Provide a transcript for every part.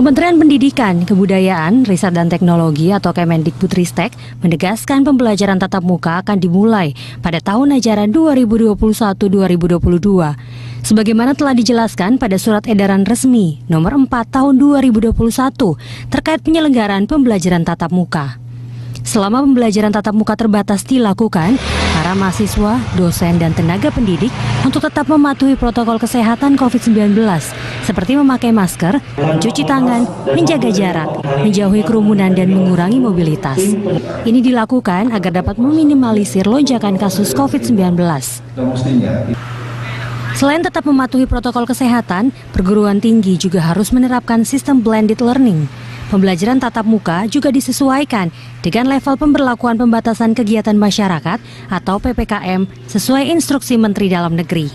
Kementerian Pendidikan, Kebudayaan, Riset dan Teknologi atau Kemendikbudristek menegaskan pembelajaran tatap muka akan dimulai pada tahun ajaran 2021-2022. Sebagaimana telah dijelaskan pada Surat Edaran Resmi Nomor 4 Tahun 2021 terkait penyelenggaraan pembelajaran tatap muka. Selama pembelajaran tatap muka terbatas dilakukan, para mahasiswa, dosen, dan tenaga pendidik untuk tetap mematuhi protokol kesehatan COVID-19 seperti memakai masker, mencuci tangan, menjaga jarak, menjauhi kerumunan, dan mengurangi mobilitas. Ini dilakukan agar dapat meminimalisir lonjakan kasus COVID-19. Selain tetap mematuhi protokol kesehatan, perguruan tinggi juga harus menerapkan sistem blended learning. Pembelajaran tatap muka juga disesuaikan dengan level pemberlakuan pembatasan kegiatan masyarakat atau PPKM sesuai instruksi Menteri Dalam Negeri.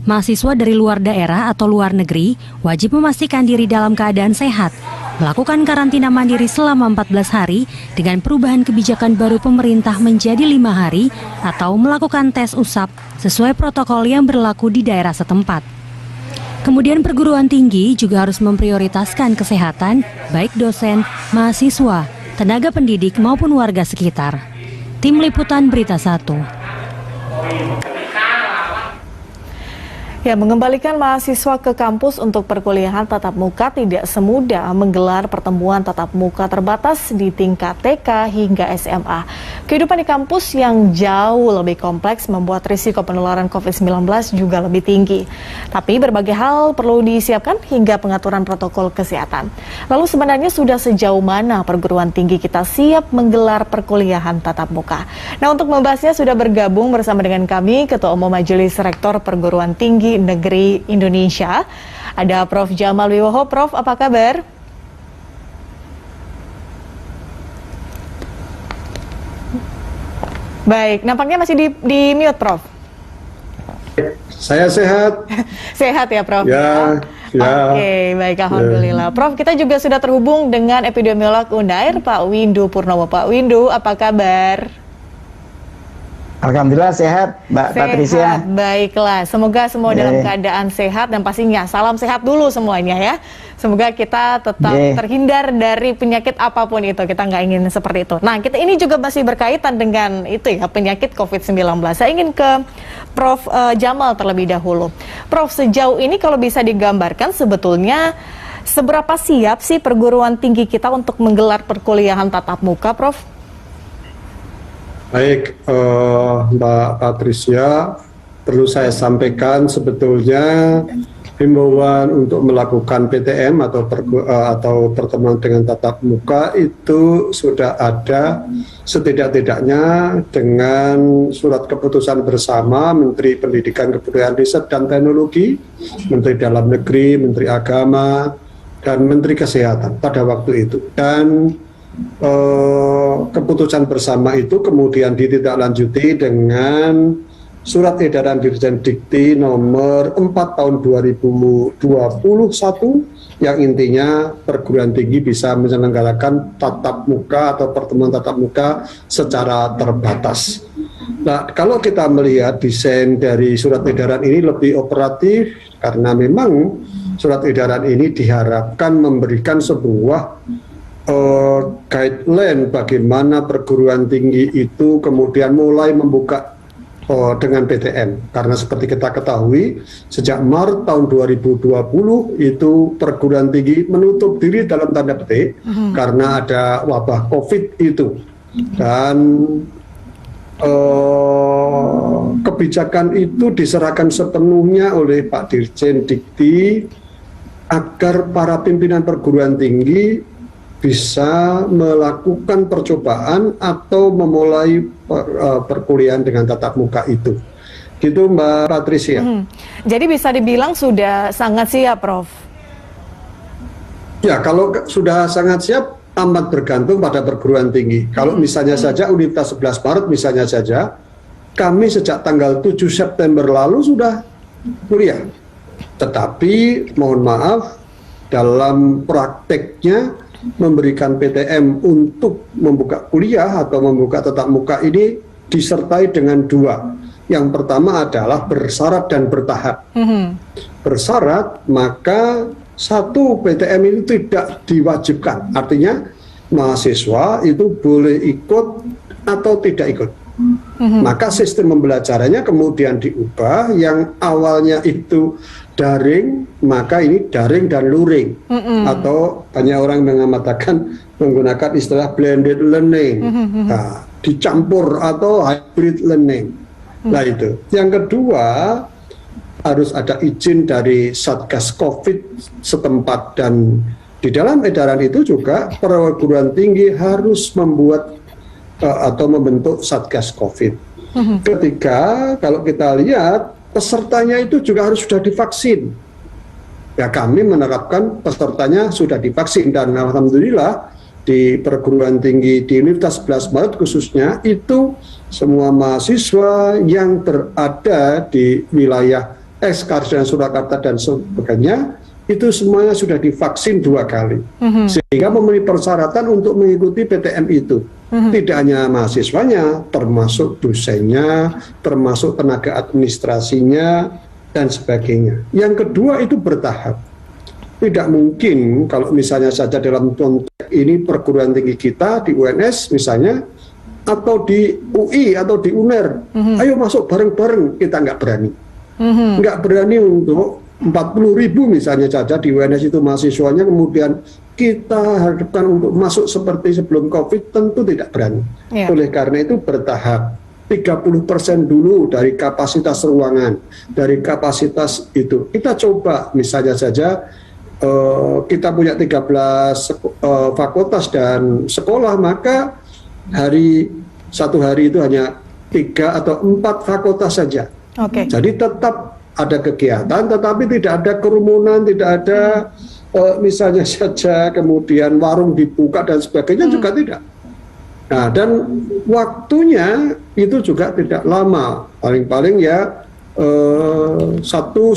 Mahasiswa dari luar daerah atau luar negeri wajib memastikan diri dalam keadaan sehat, melakukan karantina mandiri selama 14 hari dengan perubahan kebijakan baru pemerintah menjadi 5 hari atau melakukan tes usap sesuai protokol yang berlaku di daerah setempat. Kemudian perguruan tinggi juga harus memprioritaskan kesehatan baik dosen, mahasiswa, tenaga pendidik maupun warga sekitar. Tim Liputan Berita 1. Ya, mengembalikan mahasiswa ke kampus untuk perkuliahan tatap muka tidak semudah menggelar pertemuan tatap muka terbatas di tingkat TK hingga SMA. Kehidupan di kampus yang jauh lebih kompleks membuat risiko penularan COVID-19 juga lebih tinggi. Tapi berbagai hal perlu disiapkan hingga pengaturan protokol kesehatan. Lalu sebenarnya sudah sejauh mana perguruan tinggi kita siap menggelar perkuliahan tatap muka? Nah, untuk membahasnya sudah bergabung bersama dengan kami Ketua Umum Majelis Rektor Perguruan Tinggi Negeri Indonesia, ada Prof. Jamal Wiwoho. Prof, apa kabar? Baik, nampaknya masih di mute, Prof. Saya sehat. Sehat ya, Prof? Ya. Oke, baik, alhamdulillah. Prof, kita juga sudah terhubung dengan epidemiolog Unair, Pak Windu Purnomo. Pak Windu, apa kabar? Alhamdulillah sehat, Mbak Patricia. Baiklah, semoga semua dalam keadaan sehat dan pastinya salam sehat dulu semuanya ya. Semoga kita tetap terhindar dari penyakit apapun itu, kita nggak ingin seperti itu. Nah, kita ini juga masih berkaitan dengan itu ya, penyakit COVID-19. Saya ingin ke Prof. Jamal terlebih dahulu. Prof, sejauh ini kalau bisa digambarkan sebetulnya seberapa siap sih perguruan tinggi kita untuk menggelar perkuliahan tatap muka, Prof? Baik, Mbak Patricia, perlu saya sampaikan sebetulnya himbauan untuk melakukan PTM atau pertemuan dengan tatap muka itu sudah ada setidak-tidaknya dengan surat keputusan bersama Menteri Pendidikan, Kebudayaan, Riset dan Teknologi, Menteri Dalam Negeri, Menteri Agama, dan Menteri Kesehatan pada waktu itu. Dan keputusan bersama itu kemudian ditindaklanjuti dengan Surat Edaran Dirjen Dikti Nomor 4 Tahun 2021 yang intinya perguruan tinggi bisa menyelenggarakan tatap muka atau pertemuan tatap muka secara terbatas. Nah, kalau kita melihat desain dari surat edaran ini lebih operatif karena memang surat edaran ini diharapkan memberikan sebuah guideline bagaimana perguruan tinggi itu kemudian mulai membuka dengan PTM, karena seperti kita ketahui sejak Maret tahun 2020 itu perguruan tinggi menutup diri dalam tanda petik karena ada wabah COVID itu, dan kebijakan itu diserahkan sepenuhnya oleh Pak Dirjen Dikti agar para pimpinan perguruan tinggi bisa melakukan percobaan atau memulai perkuliahan dengan tatap muka itu. Gitu Mbak Patricia. Jadi bisa dibilang sudah sangat siap, Prof? Ya, kalau sudah sangat siap amat bergantung pada perguruan tinggi. Kalau misalnya saja Universitas 11 Maret misalnya saja, kami sejak tanggal 7 September lalu sudah kuliah. Tetapi mohon maaf, dalam prakteknya memberikan PTM untuk membuka kuliah atau membuka tatap muka ini disertai dengan dua. Yang pertama adalah bersyarat dan bertahap. Bersyarat, maka satu, PTM itu tidak diwajibkan, artinya mahasiswa itu boleh ikut atau tidak ikut. Maka sistem pembelajarannya kemudian diubah, yang awalnya itu daring, maka ini daring dan luring, atau banyak orang mengatakan menggunakan istilah blended learning, nah, dicampur atau hybrid learning. Nah itu. Yang kedua, harus ada izin dari Satgas COVID setempat, dan di dalam edaran itu juga perguruan tinggi harus membuat atau membentuk Satgas COVID. Ketiga, kalau kita lihat pesertanya itu juga harus sudah divaksin. Ya, kami menerapkan pesertanya sudah divaksin, dan alhamdulillah di perguruan tinggi di Universitas 11 Maret khususnya itu semua mahasiswa yang berada di wilayah Eks-Karsidenan Surakarta dan sebagainya itu semuanya sudah divaksin 2 kali, sehingga memenuhi persyaratan untuk mengikuti PTM itu. Tidak hanya mahasiswanya, termasuk dosennya, termasuk tenaga administrasinya, dan sebagainya. Yang kedua itu bertahap. Tidak mungkin kalau misalnya saja dalam konteks ini perguruan tinggi kita di UNS misalnya, atau di UI atau di UNER, ayo masuk bareng-bareng, kita nggak berani. Nggak berani untuk 40.000 misalnya saja di UNS itu mahasiswanya, kemudian kita harapkan untuk masuk seperti sebelum COVID, tentu tidak berani. Oleh karena itu bertahap, 30% dulu dari kapasitas ruangan, dari kapasitas itu. Kita coba misalnya saja, kita punya 13 fakultas dan sekolah, maka satu hari itu hanya 3 atau 4 fakultas saja. Jadi tetap ada kegiatan, tetapi tidak ada kerumunan, tidak ada misalnya saja kemudian warung dibuka dan sebagainya, juga tidak. Nah, dan waktunya itu juga tidak lama, paling-paling ya 1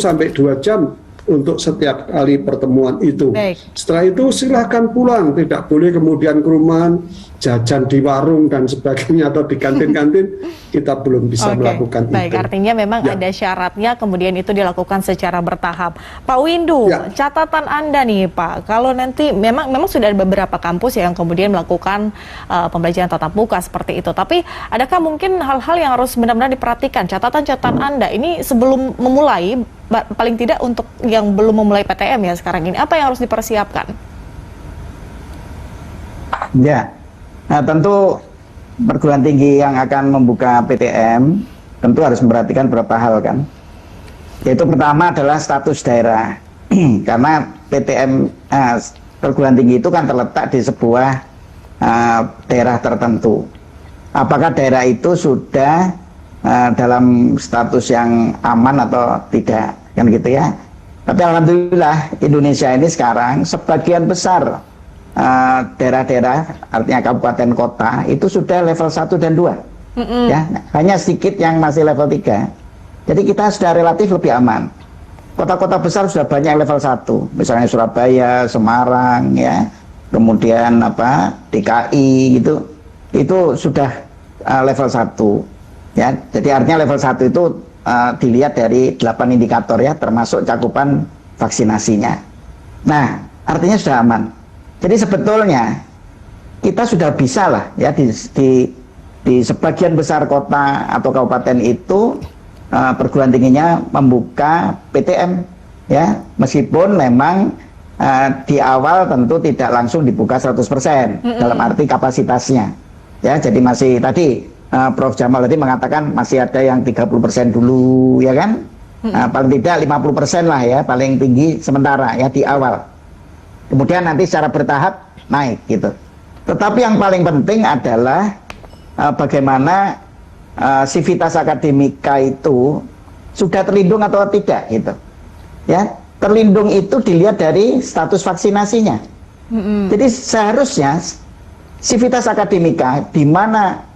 sampai 2 jam untuk setiap kali pertemuan itu. Setelah itu silahkan pulang, tidak boleh kemudian kerumunan, jajan di warung dan sebagainya atau di kantin-kantin, kita belum bisa melakukan itu. Artinya memang ada syaratnya, kemudian itu dilakukan secara bertahap. Pak Windu, catatan Anda nih Pak, kalau nanti memang sudah ada beberapa kampus yang kemudian melakukan pembelajaran tatap muka seperti itu, tapi adakah mungkin hal-hal yang harus benar-benar diperhatikan? Catatan Anda ini sebelum memulai, paling tidak untuk yang belum memulai PTM ya sekarang ini, apa yang harus dipersiapkan? Ya, nah tentu perguruan tinggi yang akan membuka PTM tentu harus memperhatikan beberapa hal kan. Yaitu pertama adalah status daerah. Karena PTM perguruan tinggi itu kan terletak di sebuah daerah tertentu. Apakah daerah itu sudah dalam status yang aman atau tidak, kan gitu ya. Tapi alhamdulillah Indonesia ini sekarang sebagian besar daerah-daerah, artinya kabupaten kota itu sudah level 1 dan 2. Ya, hanya sedikit yang masih level 3. Jadi kita sudah relatif lebih aman. Kota-kota besar sudah banyak level 1, misalnya Surabaya, Semarang ya, kemudian DKI gitu. Itu sudah level 1. Ya, jadi artinya level 1 itu dilihat dari 8 indikator ya, termasuk cakupan vaksinasinya. Nah, artinya sudah aman. Jadi sebetulnya kita sudah bisa lah ya di sebagian besar kota atau kabupaten itu perguruan tingginya membuka PTM ya, meskipun memang di awal tentu tidak langsung dibuka 100% dalam arti kapasitasnya ya. Jadi masih tadi Prof. Jamal tadi mengatakan masih ada yang 30% dulu ya kan, paling tidak 50% lah ya, paling tinggi sementara ya di awal. Kemudian nanti secara bertahap naik gitu. Tetapi yang paling penting adalah bagaimana sivitas akademika itu sudah terlindung atau tidak gitu. Ya, terlindung itu dilihat dari status vaksinasinya. Jadi seharusnya sivitas akademika di mana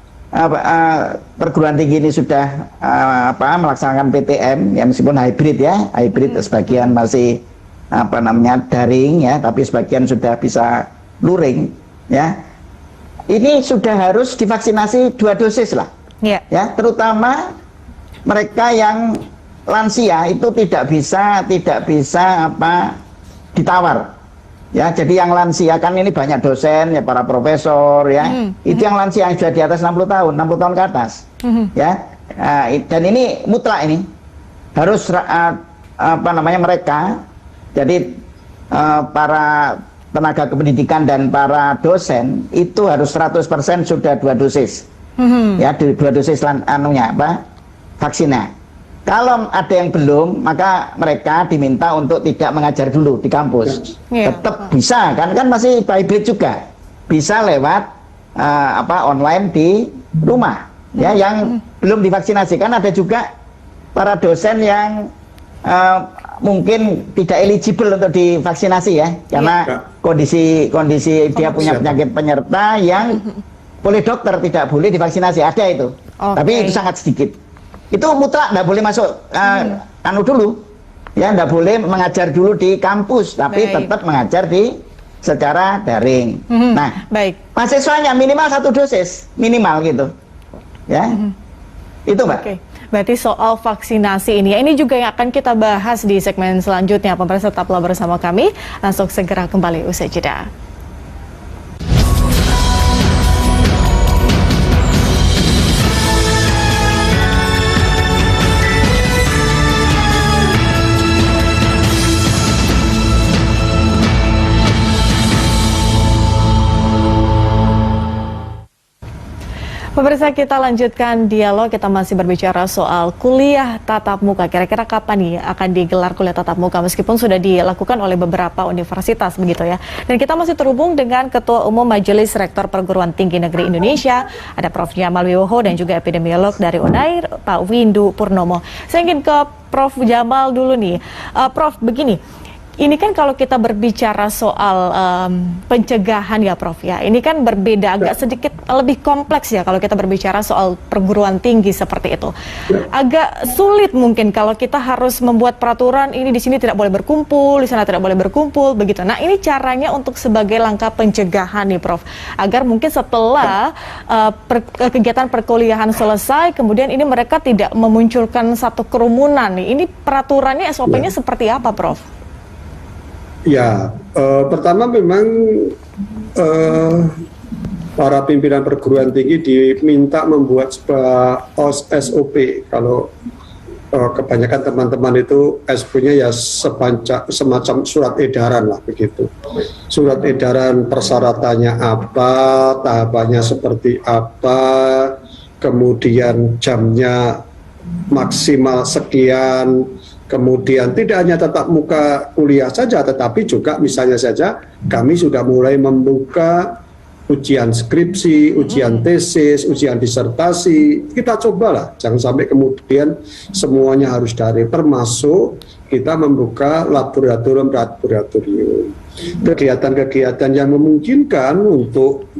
perguruan tinggi ini sudah melaksanakan PTM ya, meskipun hybrid ya, sebagian masih daring ya, tapi sebagian sudah bisa luring ya. Ini sudah harus divaksinasi 2 dosis lah. Ya, terutama mereka yang lansia itu tidak bisa ditawar. Ya, jadi yang lansia kan ini banyak dosen ya, para profesor ya. Itu yang lansia yang sudah di atas 60 tahun ke atas. Ya. Dan ini mutlak ini. Harus mereka jadi para tenaga kependidikan dan para dosen itu harus 100% sudah 2 dosis. Ya, 2 dosis vaksinnya. Kalau ada yang belum, maka mereka diminta untuk tidak mengajar dulu di kampus. Tetap bisa, kan masih hybrid juga. Bisa lewat online di rumah. Ya, yang belum divaksinasi. Kan ada juga para dosen yang mungkin tidak eligible untuk divaksinasi ya, karena kondisi dia punya penyakit penyerta yang oleh dokter tidak boleh divaksinasi. Ada itu. Tapi itu sangat sedikit. Itu mutlak nggak boleh masuk dulu ya, nggak boleh mengajar dulu di kampus, tapi tetap mengajar secara daring. Nah, mahasiswanya minimal 1 dosis minimal gitu ya. Itu Mbak. Berarti soal vaksinasi ini juga yang akan kita bahas di segmen selanjutnya. Pemirsa, tetaplah bersama kami, langsung segera kembali usai jeda. Pemirsa, kita lanjutkan dialog. Kita masih berbicara soal kuliah tatap muka. Kira-kira kapan nih akan digelar kuliah tatap muka, meskipun sudah dilakukan oleh beberapa universitas begitu ya. Dan kita masih terhubung dengan Ketua Umum Majelis Rektor Perguruan Tinggi Negeri Indonesia, ada Prof. Jamal Wiwoho, dan juga epidemiolog dari UNAIR, Pak Windu Purnomo. Saya ingin ke Prof. Jamal dulu nih. Prof, begini. Ini kan kalau kita berbicara soal pencegahan ya Prof ya, ini kan berbeda, agak sedikit lebih kompleks ya kalau kita berbicara soal perguruan tinggi seperti itu. Agak sulit mungkin kalau kita harus membuat peraturan ini di sini tidak boleh berkumpul, di sana tidak boleh berkumpul, begitu. Nah, ini caranya untuk sebagai langkah pencegahan nih Prof, agar mungkin setelah kegiatan perkuliahan selesai, kemudian ini mereka tidak memunculkan satu kerumunan nih. Ini peraturannya, SOP-nya seperti apa Prof? Ya, pertama memang para pimpinan perguruan tinggi diminta membuat sebuah SOP. Kalau kebanyakan teman-teman itu SOP-nya ya semacam surat edaran lah begitu. Surat edaran persyaratannya apa, tahapannya seperti apa, kemudian jamnya maksimal sekian. Kemudian tidak hanya tatap muka kuliah saja, tetapi juga misalnya saja kami sudah mulai membuka ujian skripsi, ujian tesis, ujian disertasi. Kita cobalah, jangan sampai kemudian semuanya harus daring, termasuk kita membuka laboratorium. Kegiatan-kegiatan yang memungkinkan untuk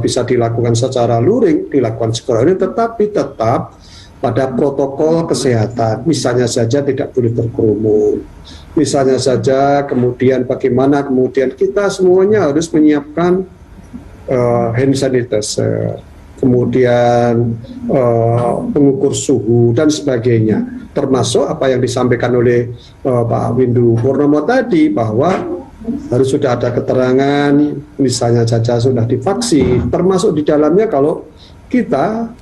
bisa dilakukan secara luring, dilakukan secara luring, tetapi tetap pada protokol kesehatan, misalnya saja tidak boleh berkerumun, misalnya saja kemudian bagaimana kemudian kita semuanya harus menyiapkan hand sanitizer, kemudian pengukur suhu dan sebagainya, termasuk apa yang disampaikan oleh Pak Windu Purnomo tadi, bahwa harus sudah ada keterangan misalnya saja sudah divaksin, termasuk di dalamnya kalau kita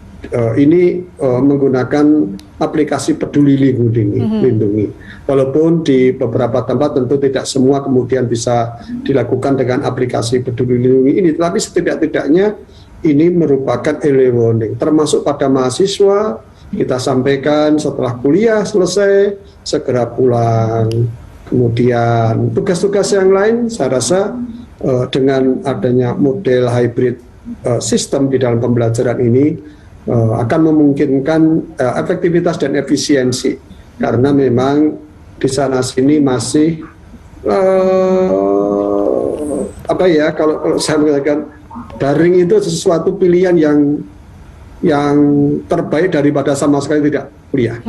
ini menggunakan aplikasi Peduli Lindungi. Walaupun di beberapa tempat tentu tidak semua kemudian bisa dilakukan dengan aplikasi Peduli Lindungi ini, tetapi setidak-tidaknya ini merupakan early warning. Termasuk pada mahasiswa, kita sampaikan setelah kuliah selesai, segera pulang. Kemudian tugas-tugas yang lain, saya rasa dengan adanya model hybrid sistem di dalam pembelajaran ini, akan memungkinkan efektivitas dan efisiensi, karena memang di sana sini masih kalau saya mengatakan daring itu sesuatu pilihan yang terbaik daripada sama sekali tidak kuliah.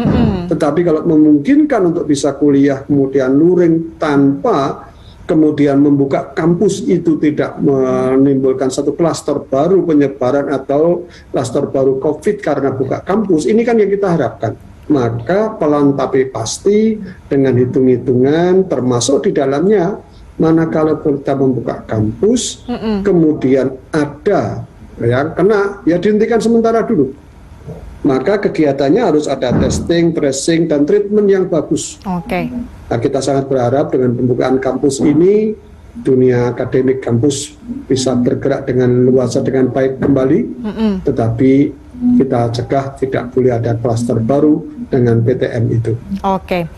Tetapi kalau memungkinkan untuk bisa kuliah kemudian luring tanpa kemudian membuka kampus itu tidak menimbulkan satu klaster baru penyebaran atau klaster baru COVID karena buka kampus, ini kan yang kita harapkan. maka pelan tapi pasti dengan hitung-hitungan termasuk di dalamnya manakala kita membuka kampus, kemudian ada yang kena, ya dihentikan sementara dulu. Maka kegiatannya harus ada testing, tracing, dan treatment yang bagus. Oke. Nah, kita sangat berharap dengan pembukaan kampus ini, dunia akademik kampus bisa bergerak dengan luasa dengan baik kembali, tetapi kita cegah tidak boleh ada klaster baru dengan PTM itu. Oke.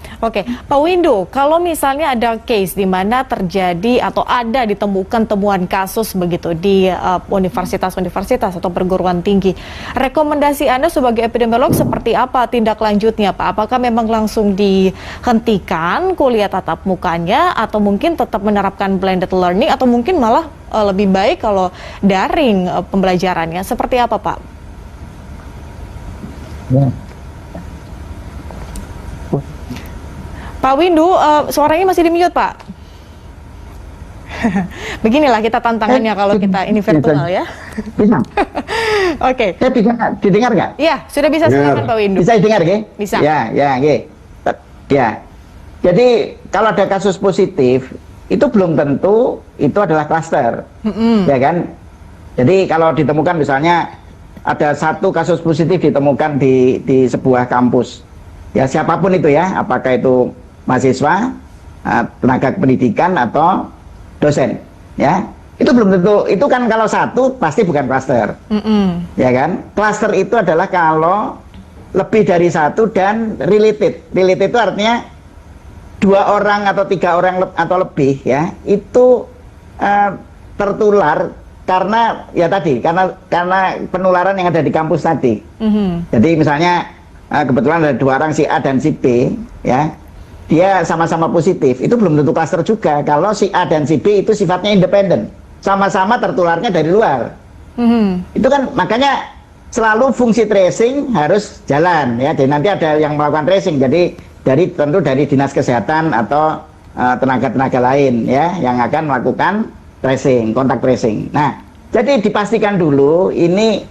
Pak Windu, kalau misalnya ada case di mana terjadi atau ada ditemukan temuan kasus begitu di universitas-universitas atau perguruan tinggi, rekomendasi Anda sebagai epidemiolog seperti apa tindak lanjutnya, Pak? Apakah memang langsung dihentikan kuliah tatap mukanya atau mungkin tetap menerapkan blended learning atau mungkin malah lebih baik kalau daring pembelajarannya? Seperti apa, Pak? Ya. Pak Windu, suaranya masih di-mute, Pak. Beginilah kita tantangannya kalau kita ini virtual ya. Bisa. Oke. Saya bisa didengar nggak? Iya, sudah bisa silakan Pak Windu. Bisa didengar, nggih? Bisa. Ya, nggih. Ya. Jadi kalau ada kasus positif, itu belum tentu itu adalah klaster, ya kan? Jadi kalau ditemukan misalnya ada satu kasus positif ditemukan di sebuah kampus, ya siapapun itu ya, apakah itu mahasiswa, tenaga pendidikan atau dosen, ya itu belum tentu. Itu kan kalau satu pasti bukan klaster, ya kan? Klaster itu adalah kalau lebih dari satu dan related. Related itu artinya 2 orang atau 3 orang atau lebih, ya itu tertular karena ya tadi karena penularan yang ada di kampus tadi. Jadi misalnya kebetulan ada 2 orang, si A dan si B, ya dia sama-sama positif, itu belum tentu klaster juga kalau si A dan si B itu sifatnya independen, sama-sama tertularnya dari luar. Itu kan makanya selalu fungsi tracing harus jalan, ya. Dan nanti ada yang melakukan tracing, jadi tentu dari dinas kesehatan atau tenaga-tenaga lain, ya, yang akan melakukan tracing, kontak tracing. Nah, jadi dipastikan dulu ini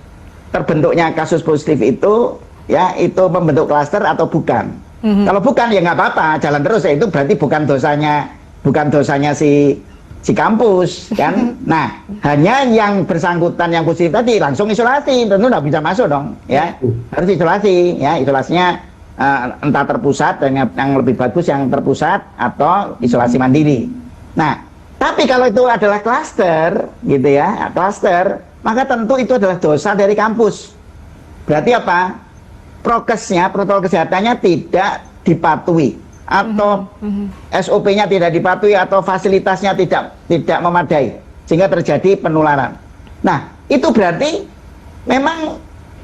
terbentuknya kasus positif itu, ya, itu membentuk klaster atau bukan. Kalau bukan ya nggak apa-apa, jalan terus, ya itu berarti bukan dosanya si kampus, kan. Nah, hanya yang bersangkutan yang positif tadi langsung isolasi, tentu nggak bisa masuk dong, ya. Harus isolasi, ya, isolasinya entah terpusat, dan yang lebih bagus yang terpusat atau isolasi mandiri. Nah, tapi kalau itu adalah klaster, gitu ya, klaster, maka tentu itu adalah dosa dari kampus. Berarti apa? Prokesnya, protokol kesehatannya tidak dipatuhi, atau SOP-nya tidak dipatuhi, atau fasilitasnya tidak memadai, sehingga terjadi penularan. Nah, itu berarti memang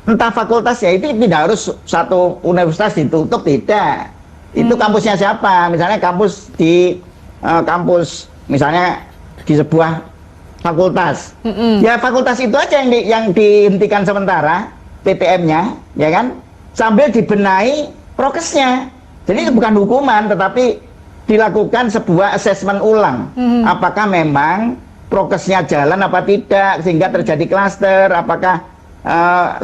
entah fakultasnya itu tidak harus satu universitas ditutup, tidak. Itu kampusnya siapa? Misalnya kampus di kampus misalnya di sebuah fakultas, ya fakultas itu aja yang dihentikan sementara PTM-nya, ya kan, sambil dibenahi prokesnya. Jadi itu bukan hukuman, tetapi dilakukan sebuah asesmen ulang, apakah memang prokesnya jalan apa tidak sehingga terjadi klaster, apakah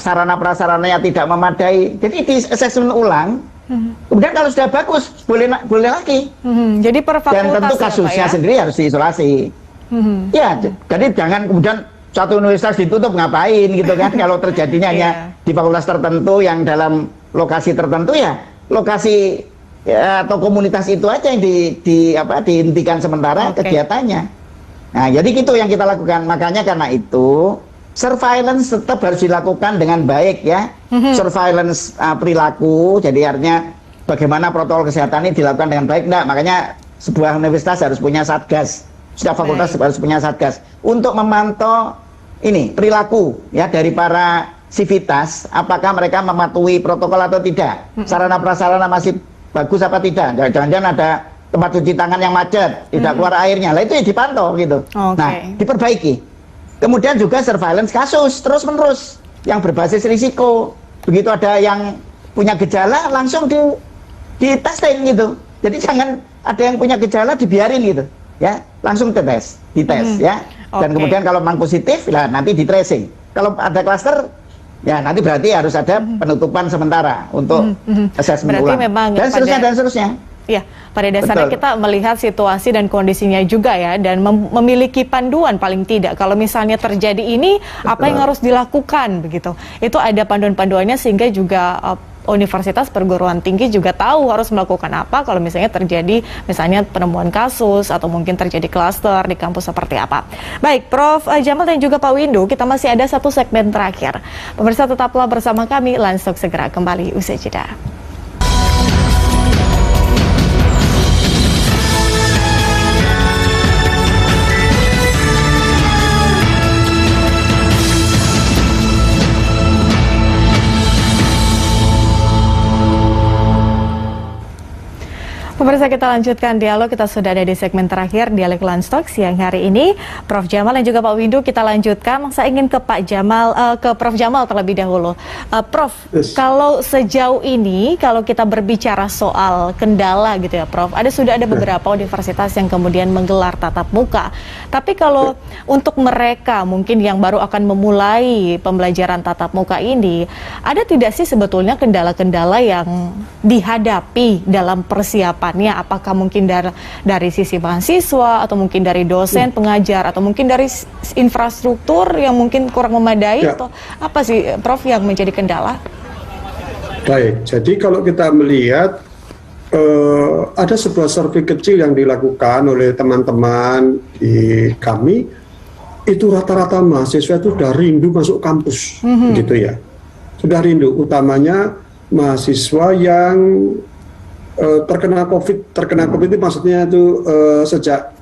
sarana prasarananya tidak memadai. Jadi di asesmen ulang. Kemudian kalau sudah bagus boleh lagi. Jadi per fakultas, dan tentu kasusnya sendiri harus diisolasi. Ya, jadi jangan kemudian satu universitas ditutup, ngapain gitu kan? Kalau terjadinya hanya di fakultas tertentu yang dalam lokasi tertentu, ya lokasi atau komunitas itu aja yang dihentikan sementara kegiatannya. Nah, jadi gitu yang kita lakukan. Makanya karena itu surveillance tetap harus dilakukan dengan baik, ya. Surveillance perilaku, jadi artinya bagaimana protokol kesehatan ini dilakukan dengan baik, enggak? Makanya sebuah universitas harus punya satgas, setiap fakultas harus punya satgas untuk memantau ini perilaku, ya, dari para sivitas, apakah mereka mematuhi protokol atau tidak, sarana prasarana masih bagus apa tidak, jangan-jangan ada tempat cuci tangan yang macet, tidak keluar airnya, lah itu ya dipantau gitu. Nah, diperbaiki. Kemudian juga surveillance kasus terus-menerus yang berbasis risiko. Begitu ada yang punya gejala langsung di testing gitu. Jadi jangan ada yang punya gejala dibiarin gitu, ya, langsung dites, ya. Dan kemudian kalau memang positif, lah nanti di tracing. Kalau ada klaster, Ya, nanti berarti harus ada penutupan sementara untuk asesmen Berarti ulang. memang Dan seterusnya, dan seterusnya. Ya, pada dasarnya Betul. kita melihat situasi dan kondisinya juga ya, dan memiliki panduan paling tidak. Kalau misalnya terjadi ini, apa yang harus dilakukan begitu? Itu ada panduan-panduannya sehingga juga universitas perguruan tinggi juga tahu harus melakukan apa kalau misalnya terjadi misalnya penemuan kasus atau mungkin terjadi klaster di kampus seperti apa. Baik, Prof. Jamal dan juga Pak Windu, kita masih ada satu segmen terakhir. Pemirsa tetaplah bersama kami, Landstalk segera kembali usai jeda. Pemirsa, kita lanjutkan dialog. Kita sudah ada di segmen terakhir Dialog Landstalk siang hari ini. Prof. Jamal dan juga Pak Windu, kita lanjutkan. Saya ingin ke Pak Jamal, ke Prof. Jamal terlebih dahulu. Prof, kalau sejauh ini kalau kita berbicara soal kendala gitu ya, Prof, sudah ada beberapa universitas yang kemudian menggelar tatap muka. Tapi kalau untuk mereka mungkin yang baru akan memulai pembelajaran tatap muka ini, ada tidak sih sebetulnya kendala-kendala yang dihadapi dalam persiapan? Apakah mungkin dari sisi mahasiswa atau mungkin dari dosen pengajar atau mungkin dari infrastruktur yang mungkin kurang memadai atau apa sih, Prof, yang menjadi kendala? Baik, jadi kalau kita melihat ada sebuah survei kecil yang dilakukan oleh teman-teman di kami, itu rata-rata mahasiswa itu sudah rindu masuk kampus, gitu ya, sudah rindu, utamanya mahasiswa yang terkena COVID itu maksudnya itu sejak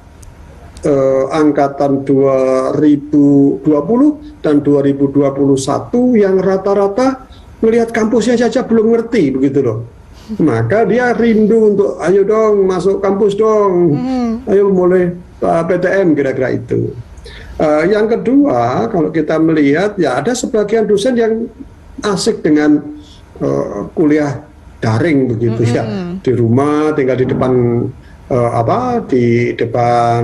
angkatan 2020 dan 2021 yang rata-rata melihat kampusnya saja belum ngerti begitu loh. Maka dia rindu untuk ayo dong masuk kampus dong, ayo mulai PTM kira-kira itu. Yang kedua, kalau kita melihat ya ada sebagian dosen yang asik dengan kuliah daring begitu ya, di rumah tinggal di depan di depan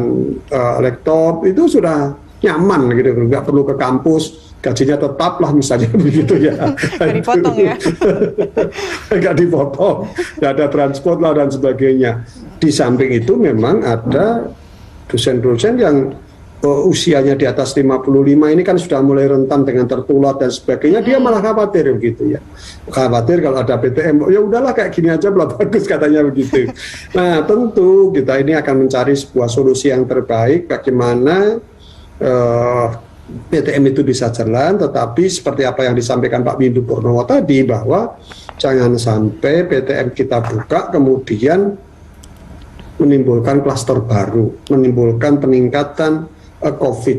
laptop itu sudah nyaman gitu, nggak perlu ke kampus, gajinya tetap lah misalnya begitu ya. Nggak dipotong ya? Nggak dipotong, nggak ada transport lah dan sebagainya. Di samping itu memang ada dosen-dosen yang usianya di atas 55 ini kan sudah mulai rentan dengan tertular dan sebagainya, dia malah khawatir begitu ya. Khawatir kalau ada PTM, ya udahlah kayak gini aja belum bagus katanya begitu. Nah, tentu kita ini akan mencari sebuah solusi yang terbaik bagaimana PTM itu bisa jalan, tetapi seperti apa yang disampaikan Pak Windu Purnomo tadi, bahwa jangan sampai PTM kita buka kemudian menimbulkan klaster baru, menimbulkan peningkatan COVID.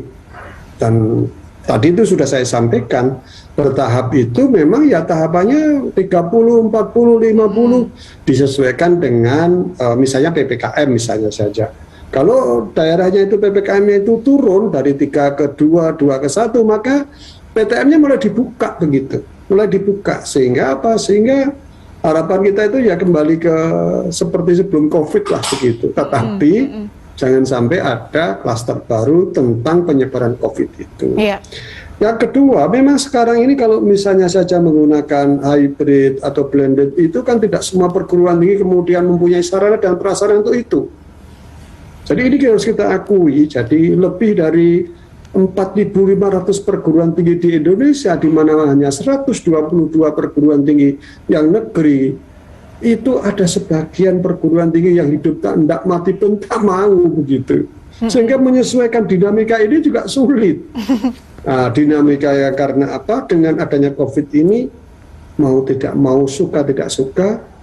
Dan tadi itu sudah saya sampaikan, bertahap itu memang ya tahapannya 30, 40, 50 disesuaikan dengan misalnya PPKM misalnya saja. Kalau daerahnya itu PPKM-nya itu turun dari 3 ke 2, 2 ke 1, maka PTM-nya mulai dibuka begitu. Mulai dibuka sehingga apa? Sehingga harapan kita itu ya kembali ke seperti sebelum COVID lah begitu. Tetapi jangan sampai ada klaster baru tentang penyebaran COVID itu. Yang kedua, memang sekarang ini kalau misalnya saja menggunakan hybrid atau blended itu kan tidak semua perguruan tinggi kemudian mempunyai sarana dan prasarana untuk itu. Jadi ini harus kita akui, jadi lebih dari 4.500 perguruan tinggi di Indonesia, di mana hanya 122 perguruan tinggi yang negeri, itu ada sebagian perguruan tinggi yang hidup tak mati pun tak mau begitu. Sehingga menyesuaikan dinamika ini juga sulit. Nah, dinamika ya karena apa? Dengan adanya COVID ini, mau tidak mau, suka tidak suka,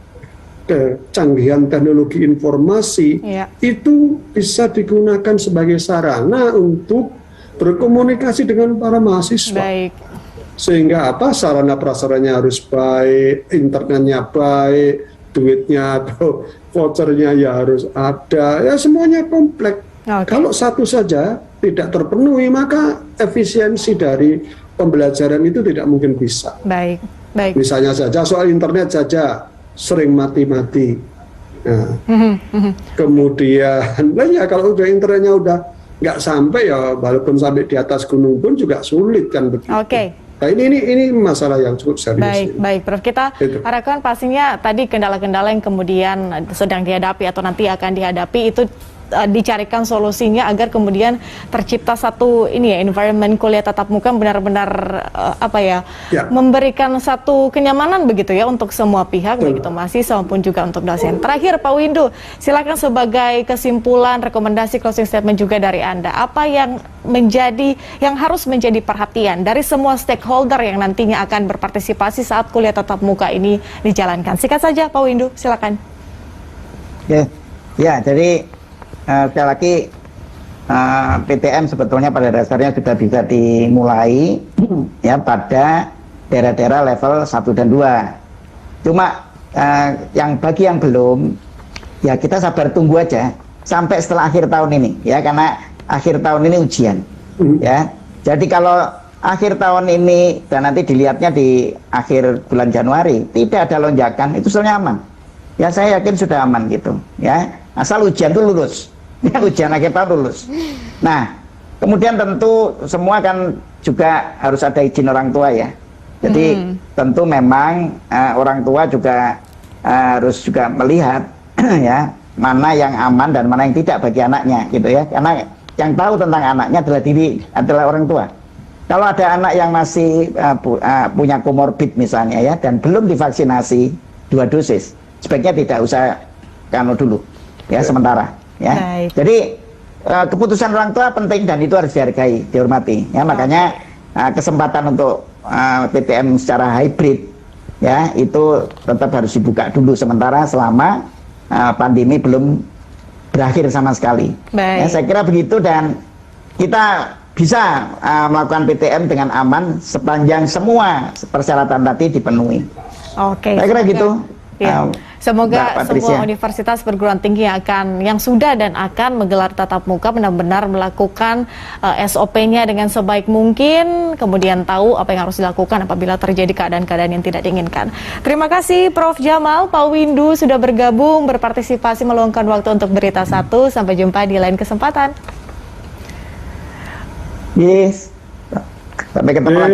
kecanggihan teknologi informasi itu bisa digunakan sebagai sarana untuk berkomunikasi dengan para mahasiswa. Baik. Sehingga apa? Sarana prasaranya harus baik, internetnya baik, duitnya atau vouchernya ya harus ada, ya semuanya kompleks. Kalau satu saja tidak terpenuhi, maka efisiensi dari pembelajaran itu tidak mungkin bisa. Baik. Misalnya saja soal internet saja sering mati-mati. Nah, kemudian, ya kalau udah internetnya udah nggak sampai ya, walaupun sampai di atas gunung pun juga sulit kan begitu. Nah, ini masalah yang cukup serius. Baik, Prof. Kita harapkan pastinya tadi kendala-kendala yang kemudian sedang dihadapi atau nanti akan dihadapi itu dicarikan solusinya agar kemudian tercipta satu environment kuliah tatap muka benar-benar memberikan satu kenyamanan begitu ya untuk semua pihak, baik itu mahasiswa maupun juga untuk dosen. Terakhir Pak Windu, silakan sebagai kesimpulan, rekomendasi, closing statement juga dari Anda. Apa yang harus menjadi perhatian dari semua stakeholder yang nantinya akan berpartisipasi saat kuliah tatap muka ini dijalankan? Singkat saja Pak Windu, silakan. Ya, jadi sekali lagi PTM sebetulnya pada dasarnya sudah bisa dimulai ya pada daerah-daerah level 1 dan 2. Cuma yang bagi yang belum, ya kita sabar tunggu aja sampai setelah akhir tahun ini ya, karena akhir tahun ini ujian ya. Jadi kalau akhir tahun ini dan nanti dilihatnya di akhir bulan Januari tidak ada lonjakan, itu sebenarnya aman. Ya saya yakin sudah aman gitu ya, asal ujian itu lulus. Ya, ujian akhir tahun lulus. Nah, kemudian tentu semua kan juga harus ada izin orang tua ya. Jadi tentu memang orang tua juga harus juga melihat ya mana yang aman dan mana yang tidak bagi anaknya gitu ya. Karena yang tahu tentang anaknya adalah orang tua. Kalau ada anak yang masih punya komorbid misalnya ya dan belum divaksinasi 2 dosis, sebaiknya tidak usah dulu ya sementara. Ya, jadi keputusan orang tua penting dan itu harus dihargai, dihormati. Ya, makanya kesempatan untuk PTM secara hybrid, ya itu tetap harus dibuka dulu sementara selama pandemi belum berakhir sama sekali. Ya, saya kira begitu dan kita bisa melakukan PTM dengan aman sepanjang semua persyaratan tadi dipenuhi. Oke. Saya kira gitu. Ya. Semoga semua universitas perguruan tinggi yang sudah dan akan menggelar tatap muka benar-benar melakukan SOP-nya dengan sebaik mungkin, kemudian tahu apa yang harus dilakukan apabila terjadi keadaan-keadaan yang tidak diinginkan. Terima kasih Prof. Jamal, Pak Windu sudah bergabung, berpartisipasi, meluangkan waktu untuk Berita 1. Sampai jumpa di lain kesempatan. Yes. Sampai ketemu lagi.